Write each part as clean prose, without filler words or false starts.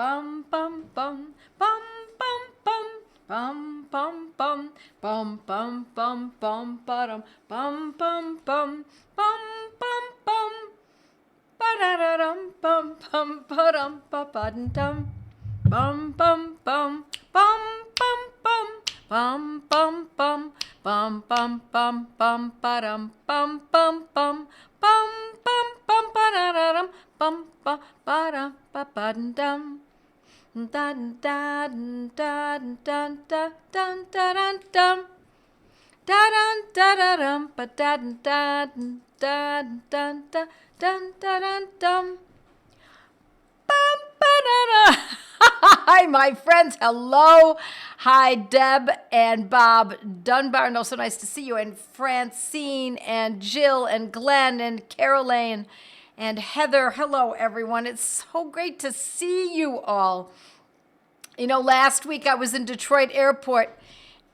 Bum bum bum bum bum bum bum bum bum bum bum bum bum bum bum bum bum bum bum ba-da-da-dum bum bum ba-dum ba-ba-dum bum bum bum bum bum bum bum bum bum bum bum bum ba-dum bum bum bum bum bum bum ba-da-da-dum bum ba ba-dum ba-ba-dum dun dun dun dun dun dun dun dun dun dun dun ba dun dun dun dun dun dun dun dun. Hi, my friends. Hello. Hi, Deb and Bob Dunbar. No, so nice to see you. And Francine and Jill and Glenn and Caroline and Heather. Hello, everyone. It's so great to see you all. You know, last week I was in Detroit Airport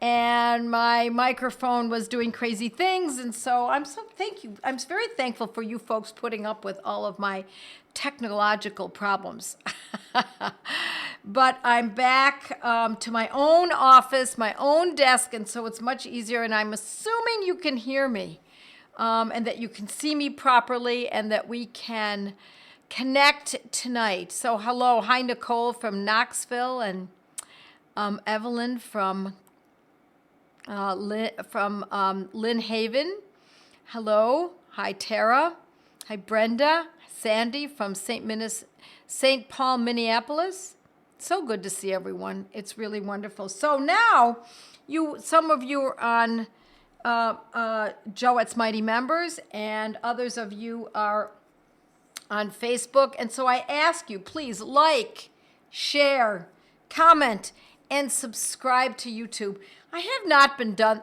and my microphone was doing crazy things. And so I'm very thankful for you folks putting up with all of my technological problems. But I'm back to my own office, my own desk, and so it's much easier. And I'm assuming you can hear me and that you can see me properly and that we can connect tonight. So hello. Hi, Nicole from Knoxville and Evelyn from Lynn Haven. Hello. Hi, Tara. Hi, Brenda. Sandy from St. Paul, Minneapolis. So good to see everyone. It's really wonderful. So now, some of you are on Joette's Mighty Members, and others of you are on Facebook. And so I ask you, please like, share, comment, and subscribe to YouTube. I've not done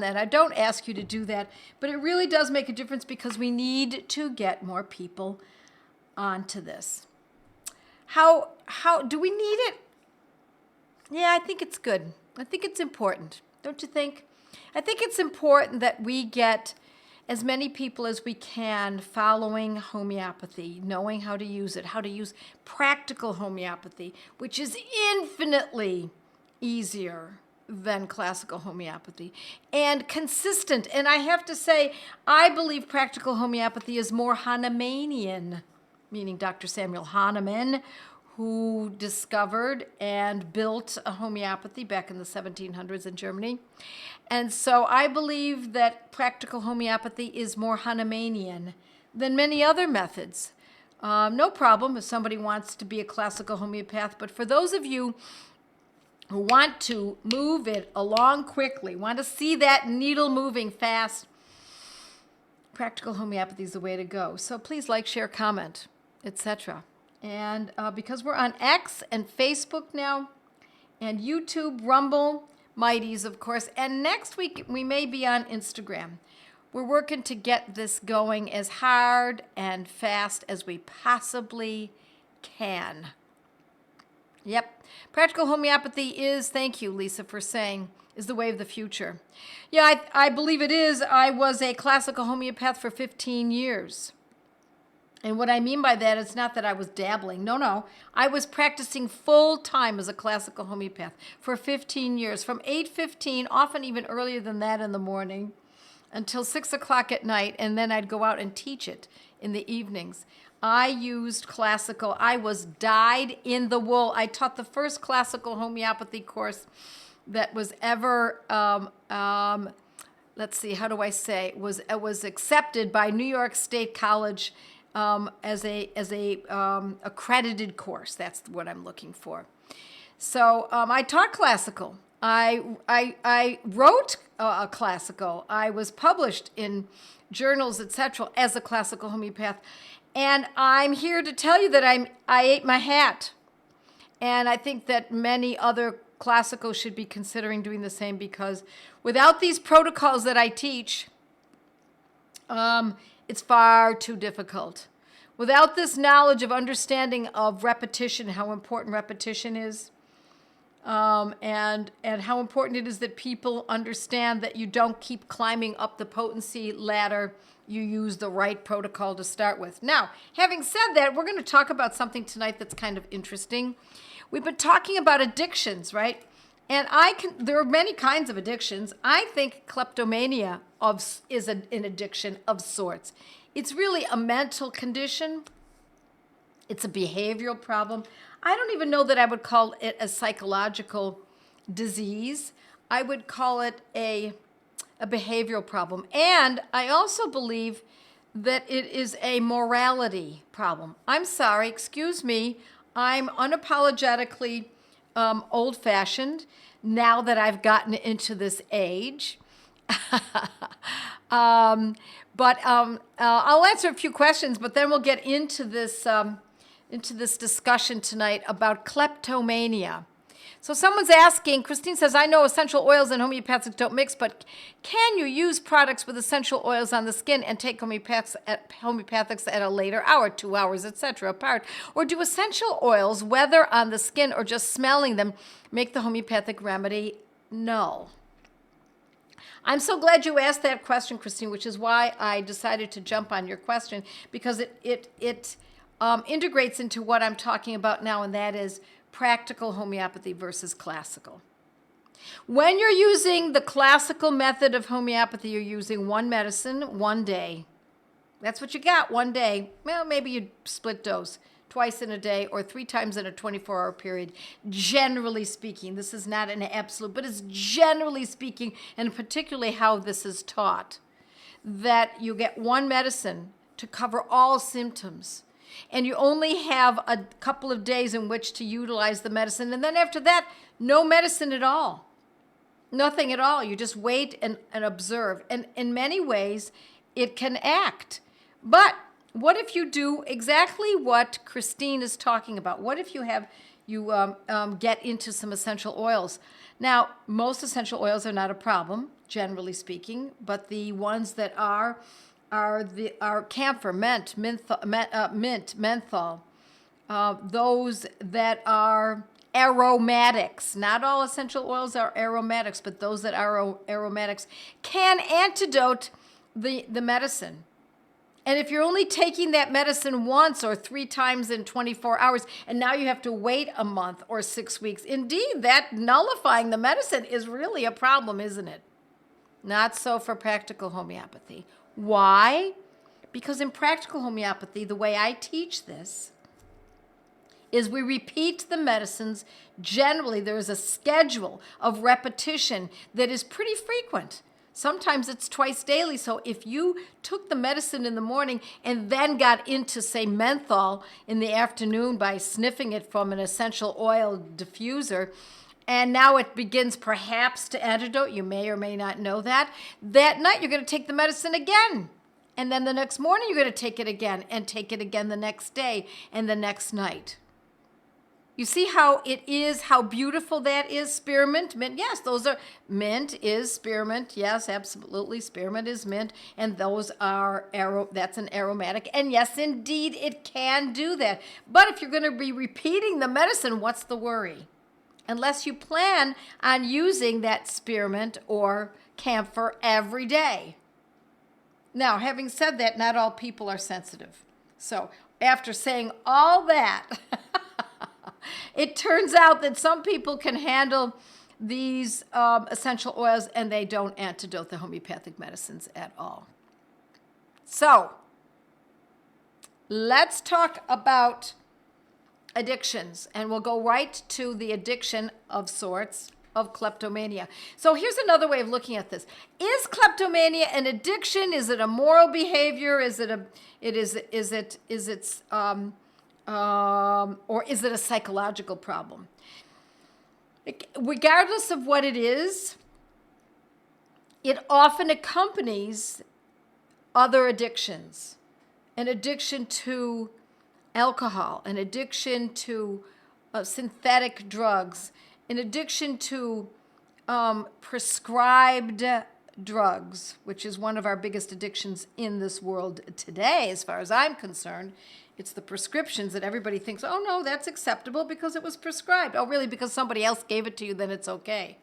that. I don't ask you to do that, but it really does make a difference because we need to get more people onto this. How do we need it? Yeah, I think it's good. I think it's important. Don't you think? I think it's important that we get as many people as we can following homeopathy, knowing how to use it, how to use practical homeopathy, which is infinitely easier than classical homeopathy, and consistent. And I have to say, I believe practical homeopathy is more Hahnemannian, meaning Dr. Samuel Hahnemann, who discovered and built a homeopathy back in the 1700s in Germany. And so I believe that practical homeopathy is more Hahnemannian than many other methods. No problem if somebody wants to be a classical homeopath, but for those of you who want to move it along quickly, want to see that needle moving fast, practical homeopathy is the way to go. So please like, share, comment, etc. And because we're on X and Facebook now, and YouTube, Rumble, Mighties, of course, and next week we may be on Instagram. We're working to get this going as hard and fast as we possibly can. Yep. Practical homeopathy is, thank you, Lisa, for saying, is the way of the future. Yeah, I believe it is. I was a classical homeopath for 15 years. And what I mean by that is not that I was dabbling. No. I was practicing full time as a classical homeopath for 15 years, from 8:15, often even earlier than that in the morning, until 6 o'clock at night. And then I'd go out and teach it in the evenings. I used classical. I was dyed in the wool. I taught the first classical homeopathy course that was ever, let's see, how do I say, was accepted by New York State College as a accredited course. That's what I'm looking for. So I taught classical. I wrote classical. I was published in journals, etc., as a classical homeopath. And I'm here to tell you that I ate my hat. And I think that many other classicals should be considering doing the same, because without these protocols that I teach, it's far too difficult. Without this knowledge of understanding of repetition, how important repetition is, and how important it is that people understand that you don't keep climbing up the potency ladder. You use the right protocol to start with. Now, having said that, we're going to talk about something tonight that's kind of interesting. We've been talking about addictions, right? And there are many kinds of addictions. I think kleptomania is an addiction of sorts. It's really a mental condition. It's a behavioral problem. I don't even know that I would call it a psychological disease. I would call it a behavioral problem. And I also believe that it is a morality problem. I'm sorry, excuse me. I'm unapologetically old-fashioned now that I've gotten into this age. I'll answer a few questions, but then we'll get into this discussion tonight about kleptomania. So someone's asking, Christine says, I know essential oils and homeopathics don't mix, but can you use products with essential oils on the skin and take homeopathics at a later hour, 2 hours, etc. apart? Or do essential oils, whether on the skin or just smelling them, make the homeopathic remedy null? I'm so glad you asked that question, Christine, which is why I decided to jump on your question, because it integrates into what I'm talking about now, and that is practical homeopathy versus classical. When you're using the classical method of homeopathy, you're using one medicine, 1 day. That's what you got, 1 day. Well, maybe you split dose twice in a day or 3 times in a 24-hour period. Generally speaking, this is not an absolute, but it's generally speaking, and particularly how this is taught, that you get one medicine to cover all symptoms. And you only have a couple of days in which to utilize the medicine. And then after that, no medicine at all. Nothing at all. You just wait and observe. And in many ways, it can act. But what if you do exactly what Christine is talking about? What if you get into some essential oils? Now, most essential oils are not a problem, generally speaking, but the ones that are camphor, mint, menthol, those that are aromatics. Not all essential oils are aromatics, but those that are aromatics can antidote the medicine. And if you're only taking that medicine once or 3 times in 24 hours, and now you have to wait a month or 6 weeks, indeed, that nullifying the medicine is really a problem, isn't it? Not so for practical homeopathy. Why? Because in practical homeopathy, the way I teach this is we repeat the medicines. Generally, there is a schedule of repetition that is pretty frequent. Sometimes it's twice daily. So if you took the medicine in the morning and then got into, say, menthol in the afternoon by sniffing it from an essential oil diffuser, and now it begins perhaps to antidote, you may or may not know that, that night you're going to take the medicine again. And then the next morning you're going to take it again and take it again the next day and the next night. You see how it is, how beautiful that is? Spearmint, mint, yes, those are, mint is spearmint, yes, absolutely, spearmint is mint, and those are, that's an aromatic, and yes, indeed, it can do that. But if you're going to be repeating the medicine, what's the worry? Unless you plan on using that spearmint or camphor every day. Now, having said that, not all people are sensitive. So after saying all that, it turns out that some people can handle these essential oils and they don't antidote the homeopathic medicines at all. So let's talk about addictions, and we'll go right to the addiction of sorts of kleptomania. So here's another way of looking at this. Is kleptomania an addiction? Is it a moral behavior? Or is it a psychological problem? Regardless of what it is, it often accompanies other addictions. An addiction to alcohol, an addiction to synthetic drugs, an addiction to prescribed drugs, which is one of our biggest addictions in this world today, as far as I'm concerned, It's the prescriptions that everybody thinks, oh no, that's acceptable because it was prescribed. Oh, really? Because somebody else gave it to you, then it's okay.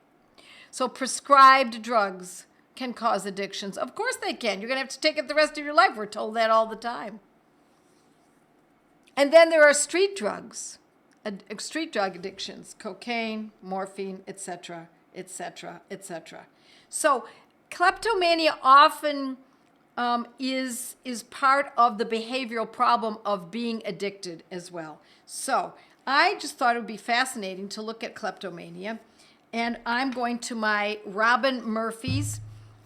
So prescribed drugs can cause addictions. Of course they can. You're going to have to take it the rest of your life. We're told that all the time. And then there are street drugs, street drug addictions, cocaine, morphine, etc., etc., etc. So kleptomania often is part of the behavioral problem of being addicted as well. So I just thought it would be fascinating to look at kleptomania, and I'm going to my Robin Murphy's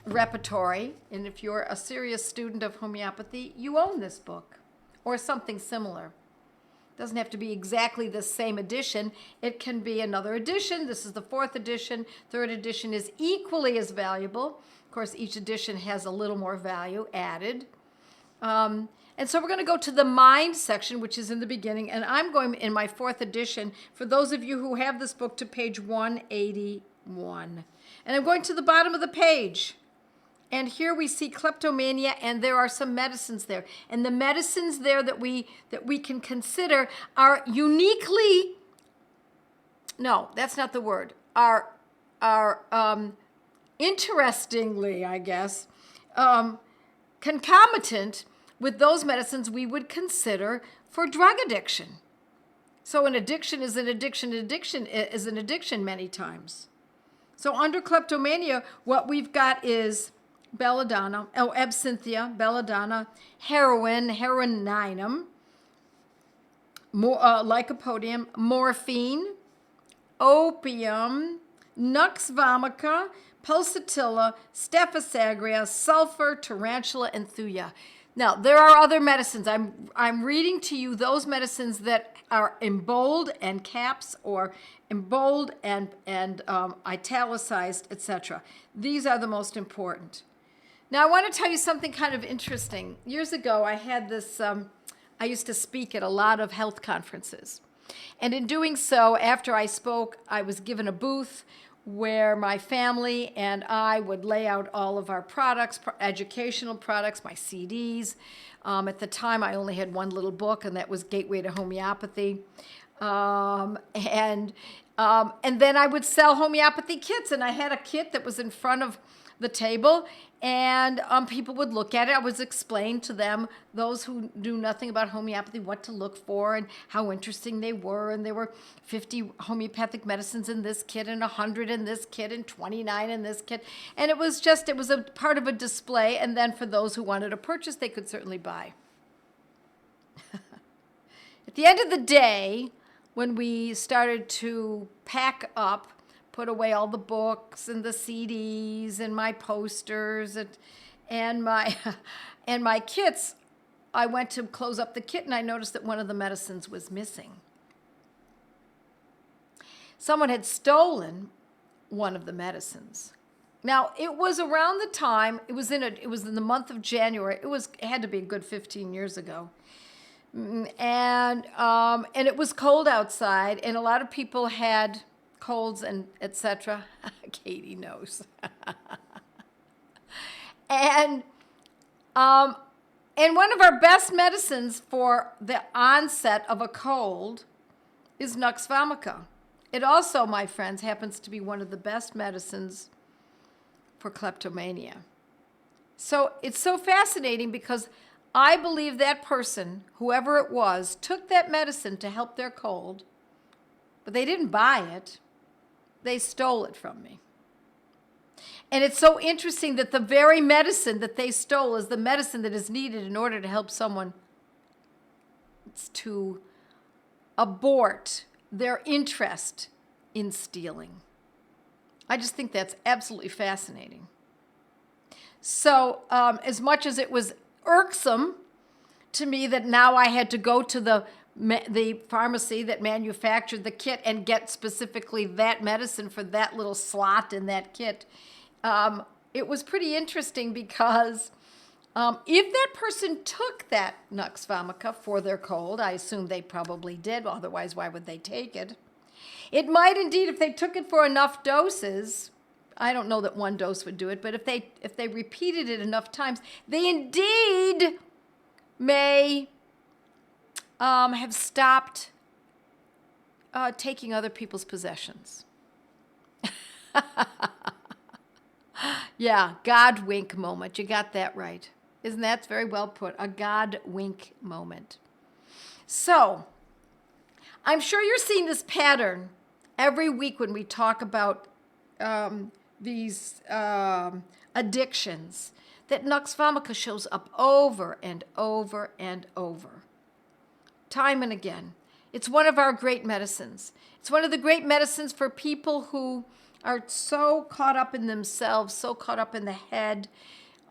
repertory, and if you're a serious student of homeopathy, you own this book or something similar. It doesn't have to be exactly the same edition. It can be another edition. This is the 4th edition. 3rd edition is equally as valuable. Of course, each edition has a little more value added. And so we're going to go to the mind section, which is in the beginning, and I'm going in my 4th edition, for those of you who have this book, to page 181. And I'm going to the bottom of the page. And here we see kleptomania, and there are some medicines there. And the medicines there that we can consider are uniquely, no, that's not the word, are interestingly, I guess, concomitant with those medicines we would consider for drug addiction. So an addiction is an addiction, addiction is an addiction many times. So under kleptomania, what we've got is belladonna, absinthe, belladonna, heroin, heroinum, lycopodium, morphine, opium, nux vomica, pulsatilla, stephysagria, sulfur, tarantula, and thuja. Now, there are other medicines. I'm reading to you those medicines that are in bold and caps, or in bold and italicized, etc. These are the most important. Now, I want to tell you something kind of interesting. Years ago, I had this, I used to speak at a lot of health conferences. And in doing so, after I spoke, I was given a booth where my family and I would lay out all of our products, educational products, my CDs. At the time, I only had one little book, and that was Gateway to Homeopathy. And then I would sell homeopathy kits, and I had a kit that was in front of the table, and people would look at it. I was explain to them, those who knew nothing about homeopathy, what to look for and how interesting they were. And there were 50 homeopathic medicines in this kit, and 100 in this kit, and 29 in this kit. And it was a part of a display. And then for those who wanted to purchase, they could certainly buy. At the end of the day, when we started to pack up, put away all the books and the CDs and my posters and my kits, I went to close up the kit, and I noticed that one of the medicines was missing. Someone had stolen one of the medicines. Now, it was around the time, it was in the month of January. It had to be a good 15 years ago. And it was cold outside, and a lot of people had colds and etc. Katie knows. And one of our best medicines for the onset of a cold is nux vomica. It also, my friends, happens to be one of the best medicines for kleptomania. So it's so fascinating, because I believe that person, whoever it was, took that medicine to help their cold, but they didn't buy it. They stole it from me. And it's so interesting that the very medicine that they stole is the medicine that is needed in order to help someone to abort their interest in stealing. I just think that's absolutely fascinating. So as much as it was irksome to me that now I had to go to the pharmacy that manufactured the kit and get specifically that medicine for that little slot in that kit, it was pretty interesting, because if that person took that nux vomica for their cold, I assume they probably did, otherwise why would they take it? It might indeed, if they took it for enough doses, I don't know that one dose would do it, but if they repeated it enough times, they indeed may have stopped taking other people's possessions. Yeah, God wink moment. You got that right. Isn't that very well put? A God wink moment. So, I'm sure you're seeing this pattern every week when we talk about these addictions, that Nux vomica shows up over and over and over, time and again. It's one of our great medicines. It's one of the great medicines for people who are so caught up in themselves, so caught up in the head.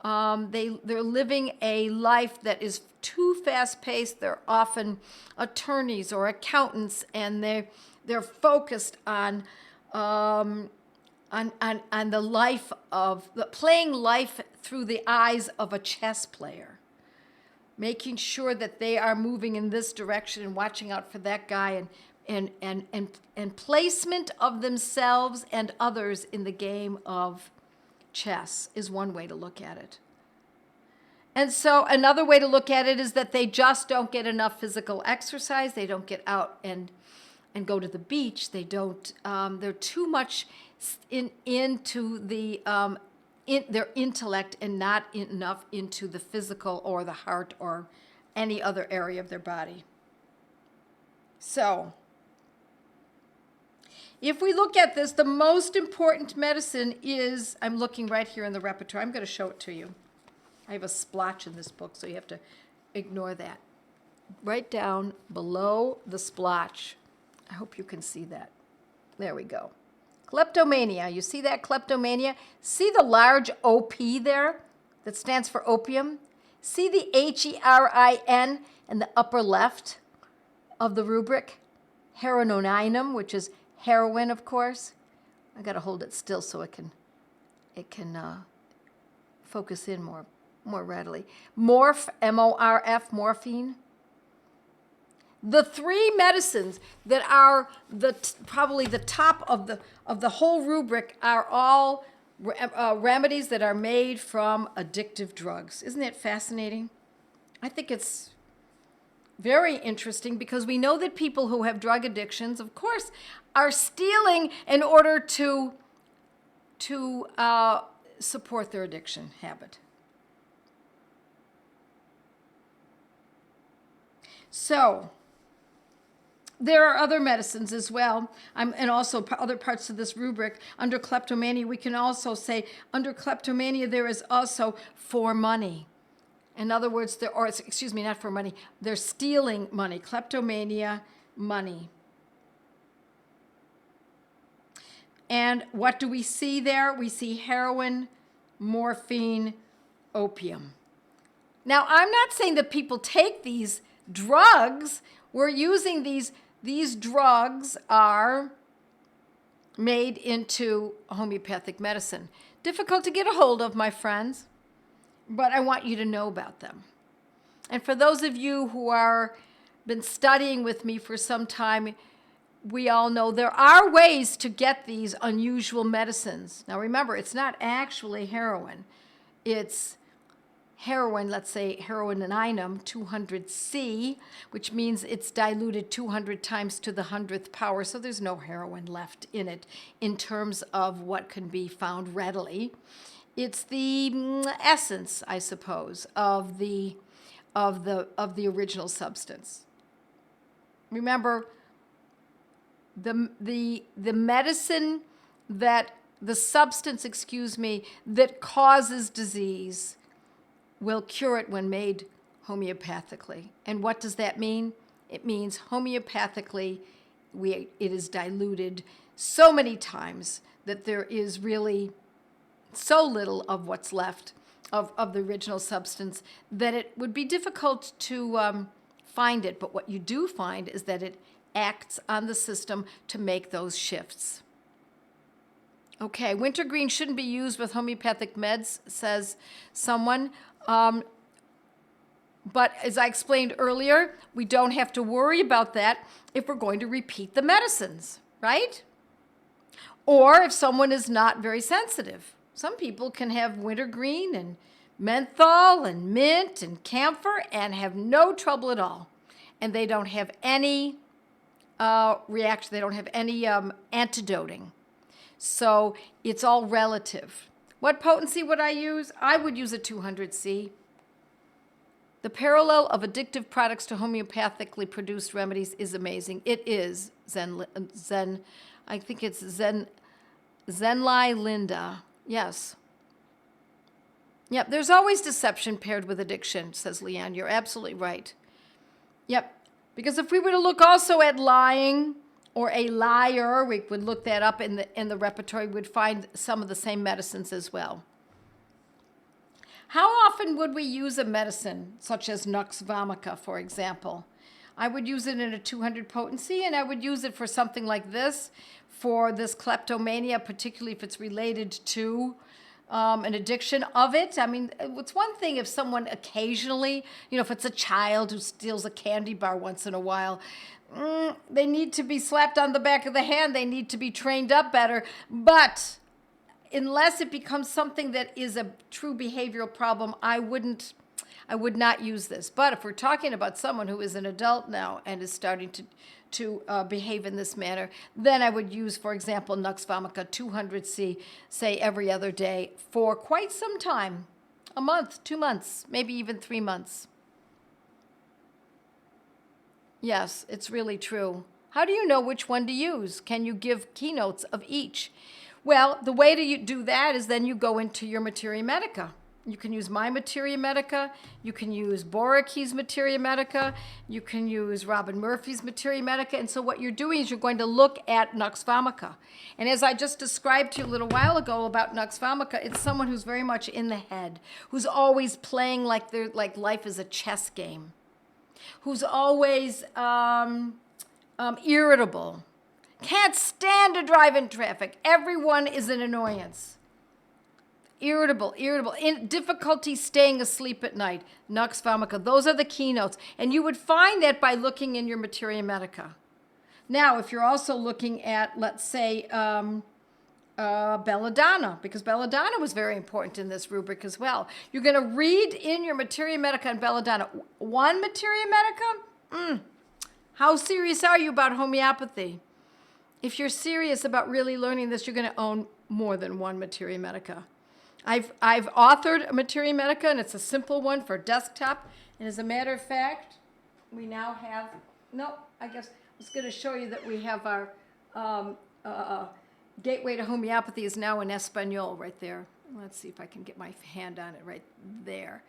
They're living a life that is too fast-paced. They're often attorneys or accountants, and they're focused on the life of playing life through the eyes of a chess player, making sure that they are moving in this direction and watching out for that guy, and placement of themselves and others in the game of chess is one way to look at it. And so another way to look at it is that they just don't get enough physical exercise. They don't get out and go to the beach. They don't. They're too much into the their intellect and not enough into the physical or the heart or any other area of their body. So, if we look at this, the most important medicine is, I'm looking right here in the repertoire. I'm going to show it to you. I have a splotch in this book, so you have to ignore that. Right down below the splotch. I hope you can see that. There we go. Kleptomania. You see that, kleptomania? See the large OP there that stands for opium? See the HERIN in the upper left of the rubric? Heroinum, which is heroin, of course. I got to hold it still so it can focus in more readily. Morph, MORF, morphine. The three medicines that are probably the top of the whole rubric are all remedies that are made from addictive drugs. Isn't that fascinating? I think it's very interesting because we know that people who have drug addictions, of course, are stealing in order to support their addiction habit. So, there are other medicines as well, and also other parts of this rubric. Under kleptomania, we can also say, under kleptomania, there is also for money. In other words, not for money, they're stealing money. Kleptomania, money. And what do we see there? We see heroin, morphine, opium. Now, I'm not saying that people take these drugs. We're using these drugs are made into homeopathic medicine. Difficult to get a hold of, my friends, but I want you to know about them. And for those of you who are been studying with me for some time, we all know there are ways to get these unusual medicines. Now remember, it's not actually heroin. It's heroin, let's say heroinum 200C, which means it's diluted 200 times to the 100th power, so there's no heroin left in it in terms of what can be found readily. It's the essence, I suppose, of the original substance. Remember, the medicine the substance that causes disease will cure it when made homeopathically. And what does that mean? It means homeopathically it is diluted so many times that there is really so little of what's left of the original substance that it would be difficult to find it. But what you do find is that it acts on the system to make those shifts. Okay, wintergreen shouldn't be used with homeopathic meds, says someone. But as I explained earlier, we don't have to worry about that if we're going to repeat the medicines, right? Or if someone is not very sensitive. Some people can have wintergreen and menthol and mint and camphor and have no trouble at all. and they don't have any reaction. They don't have any antidoting. So it's all relative. What potency would I use? I would use a 200C. The parallel of addictive products to homeopathically produced remedies is amazing. It is Zen. I think it's Zenlai Linda. Yes. Yep. There's always deception paired with addiction, says Leanne. You're absolutely right. Yep. Because if we were to look also at lying or a liar, we would look that up in the repertory, we'd find some of the same medicines as well. How often would we use a medicine such as Nux vomica, for example? I would use it in a 200 potency, and I would use it for something like this, for this kleptomania, particularly if it's related to an addiction of it. I mean, it's one thing if someone occasionally, if it's a child who steals a candy bar once in a while, they need to be slapped on the back of the hand. They need to be trained up better. But unless it becomes something that is a true behavioral problem, I would not use this. But if we're talking about someone who is an adult now and is starting to behave in this manner, then I would use, for example, Nux vomica 200C, say every other day for quite some time, a month, 2 months, maybe even 3 months. Yes, it's really true. How do you know which one to use? Can you give keynotes of each? Well, the way to do that is then you go into your Materia Medica. You can use my Materia Medica. You can use Boraki's Materia Medica. You can use Robin Murphy's Materia Medica. And so what you're doing is you're going to look at Nux vomica. And as I just described to you a little while ago about Nux vomica, it's someone who's very much in the head, who's always playing like life is a chess game, who's always irritable, can't stand to drive in traffic. Everyone is an annoyance. Irritable, in difficulty staying asleep at night. Nux vomica. Those are the keynotes. And you would find that by looking in your Materia Medica. Now, if you're also looking at, let's say, belladonna, because belladonna was very important in this rubric as well. You're going to read in your Materia Medica and belladonna. One Materia Medica? How serious are you about homeopathy? If you're serious about really learning this, you're going to own more than one Materia Medica. I've authored a Materia Medica, and it's a simple one for desktop. And as a matter of fact, we now have, I guess I was going to show you that we have our gateway to homeopathy is now in Español right there. Let's see if I can get my hand on it right there.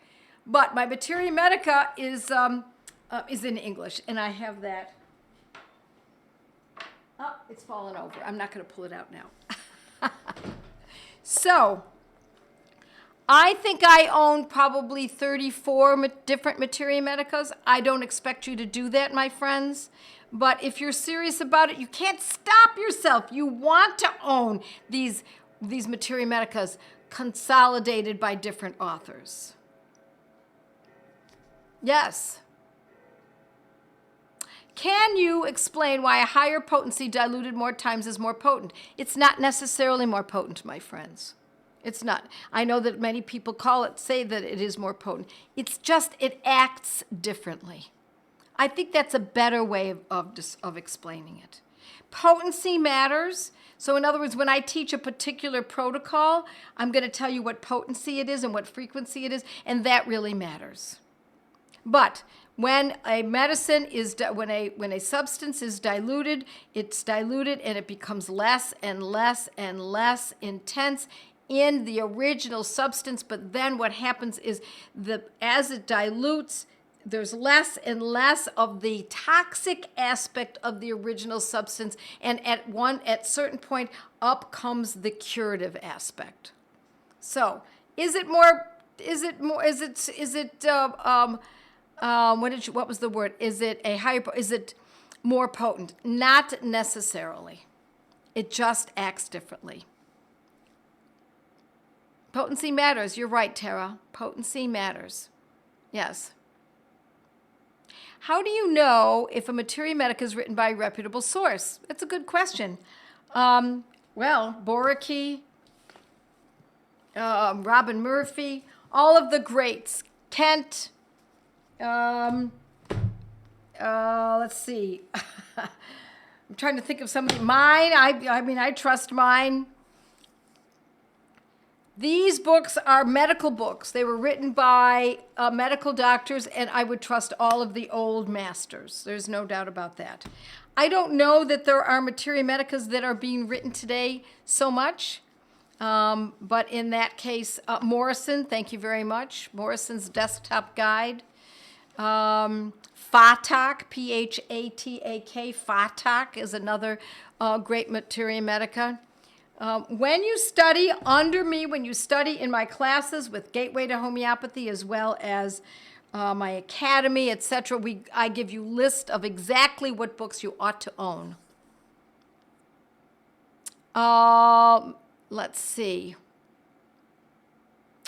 But my Materia Medica is in English, and I have that. Oh, it's fallen over. I'm not going to pull it out now. So, I think I own probably 34 different Materia Medicas. I don't expect you to do that, my friends. But if you're serious about it, you can't stop yourself. You want to own these Materia Medicas consolidated by different authors. Yes. Can you explain why a higher potency diluted more times is more potent? It's not necessarily more potent, my friends. It's not. I know that many people say that it is more potent. It's just, it acts differently. I think that's a better way of explaining it. Potency matters. So in other words, when I teach a particular protocol, I'm going to tell you what potency it is and what frequency it is, and that really matters. But when a medicine is, when a substance is diluted, it's diluted and it becomes less and less and less intense in the original substance. But then what happens is as it dilutes, there's less and less of the toxic aspect of the original substance, and at certain point, up comes the curative aspect. So, what was the word? Is it more potent? Not necessarily. It just acts differently. Potency matters. You're right, Tara. Potency matters. Yes. How do you know if a Materia Medica is written by a reputable source? That's a good question. Well, Boraki, Robin Murphy, all of the greats, Kent, let's see. I'm trying to think of somebody. Mine, I mean, I trust mine. These books are medical books. They were written by medical doctors, and I would trust all of the old masters. There's no doubt about that. I don't know that there are materia medicas that are being written today so much, but in that case, Morrison, thank you very much. Morrison's Desktop Guide. FATAK, P-H-A-T-A-K, FATAK is another great materia medica. When you study under me, when you study in my classes with Gateway to Homeopathy, as well as my academy, etc., I give you list of exactly what books you ought to own. Let's see.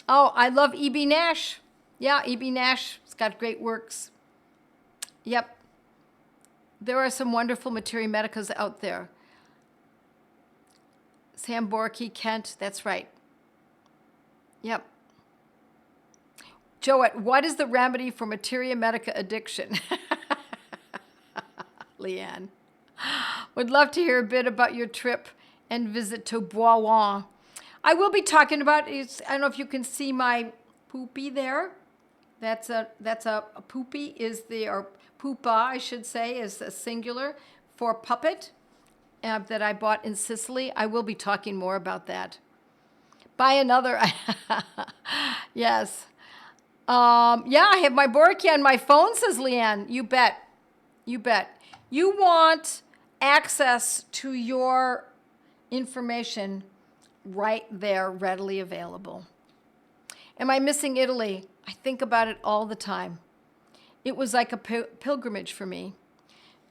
Oh, I love E.B. Nash. Yeah, E.B. Nash. It's got great works. Yep. There are some wonderful materia medicas out there. Sam Borkey, Kent, that's right. Yep. Joette, what is the remedy for materia medica addiction? Leanne. Would love to hear a bit about your trip and visit to Bois. I will be talking about, I don't know if you can see my poopy there. That's a poopy or pupa, I should say, is a singular for puppet. That I bought in Sicily. I will be talking more about that. Buy another. Yes. Yeah, I have my Borkia on my phone, says Leanne. You bet. You bet. You want access to your information right there, readily available. Am I missing Italy? I think about it all the time. It was like a pilgrimage for me.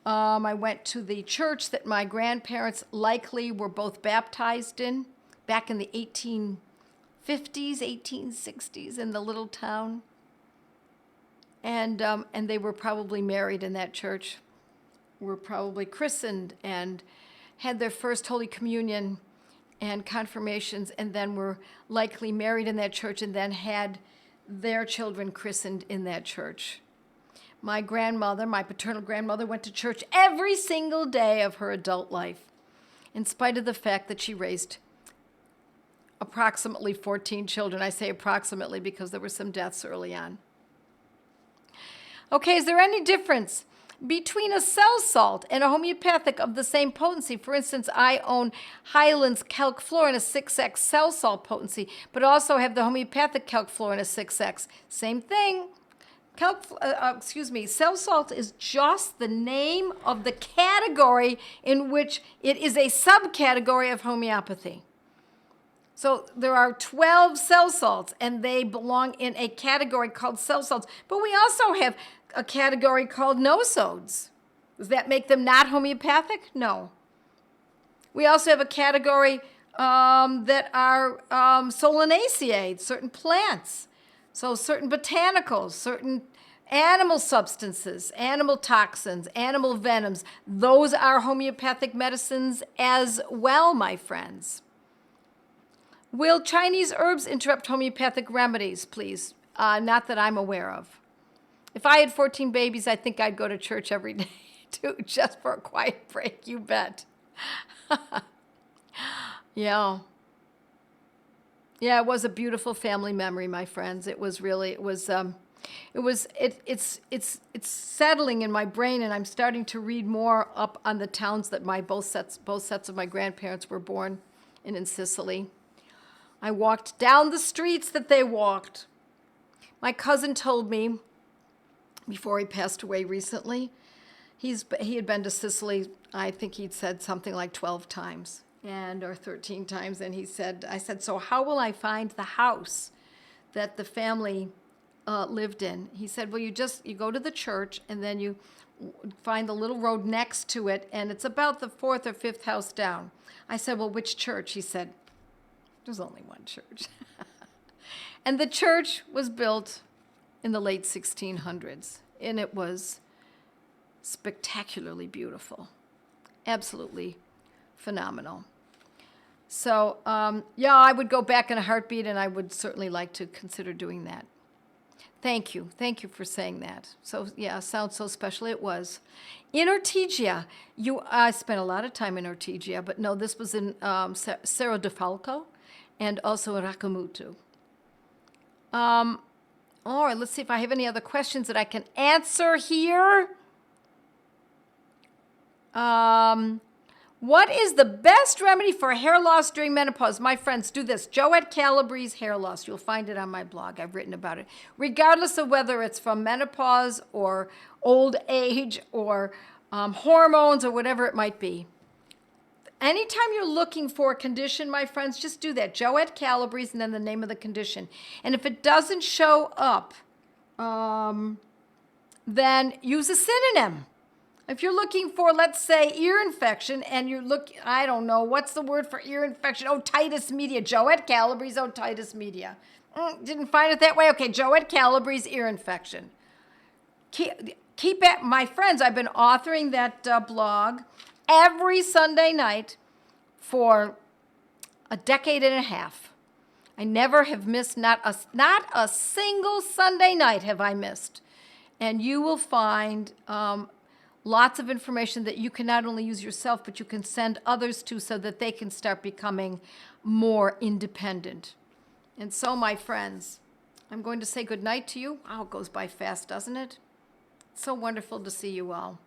I went to the church that my grandparents likely were both baptized in back in the 1850s, 1860s in the little town. And they were probably married in that church, were probably christened and had their first Holy Communion and confirmations, and then were likely married in that church and then had their children christened in that church. My grandmother, my paternal grandmother, went to church every single day of her adult life, in spite of the fact that she raised approximately 14 children. I say approximately because there were some deaths early on. Okay, is there any difference between a cell salt and a homeopathic of the same potency? For instance, I own Highland's Calc Fluorine, a 6X cell salt potency, but also have the homeopathic Calc Fluorine, a 6X. Same thing. Cell salt is just the name of the category in which it is a subcategory of homeopathy. So there are 12 cell salts, and they belong in a category called cell salts. But we also have a category called nosodes. Does that make them not homeopathic? No. We also have a category that are solanaceae, certain plants. So certain botanicals, certain animal substances, animal toxins, animal venoms, those are homeopathic medicines as well, my friends. Will Chinese herbs interrupt homeopathic remedies, please? Not that I'm aware of. If I had 14 babies, I think I'd go to church every day, too, just for a quiet break, you bet. Yeah. Yeah, it was a beautiful family memory, my friends. It was really, it's settling in my brain, and I'm starting to read more up on the towns that both sets of my grandparents were born in Sicily. I walked down the streets that they walked. My cousin told me, before he passed away recently, he had been to Sicily, I think he'd said something like 12 times. Or 13 times, and I said, so how will I find the house that the family lived in? He said, well, you go to the church, and then you find the little road next to it, and it's about the 4th or 5th house down. I said, well, which church? He said, there's only one church. And the church was built in the late 1600s, and it was spectacularly beautiful, absolutely phenomenal. So, yeah, I would go back in a heartbeat, and I would certainly like to consider doing that. Thank you. Thank you for saying that. So, yeah, sounds so special. It was. In Ortigia, I spent a lot of time in Ortigia, but no, this was in Cerro de Falco and also in Racamutu. All right, let's see if I have any other questions that I can answer here. What is the best remedy for hair loss during menopause? My friends, do this. Joette Calabrese hair loss. You'll find it on my blog. I've written about it. Regardless of whether it's from menopause or old age or hormones or whatever it might be. Anytime you're looking for a condition, my friends, just do that. Joette Calabrese and then the name of the condition. And if it doesn't show up, then use a synonym. If you're looking for, let's say, ear infection, and you look, I don't know, what's the word for ear infection? Otitis media. Joette Calabrese, otitis media. Didn't find it that way? Okay, Joette Calabrese, ear infection. Keep at, my friends, I've been authoring that blog every Sunday night for a decade and a half. I never have missed, not a single Sunday night have I missed. And you will find lots of information that you can not only use yourself, but you can send others to so that they can start becoming more independent. And so, my friends, I'm going to say goodnight to you. Oh, it goes by fast, doesn't it? It's so wonderful to see you all.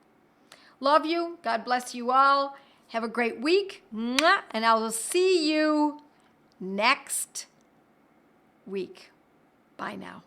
Love you. God bless you all. Have a great week. Mwah. And I will see you next week. Bye now.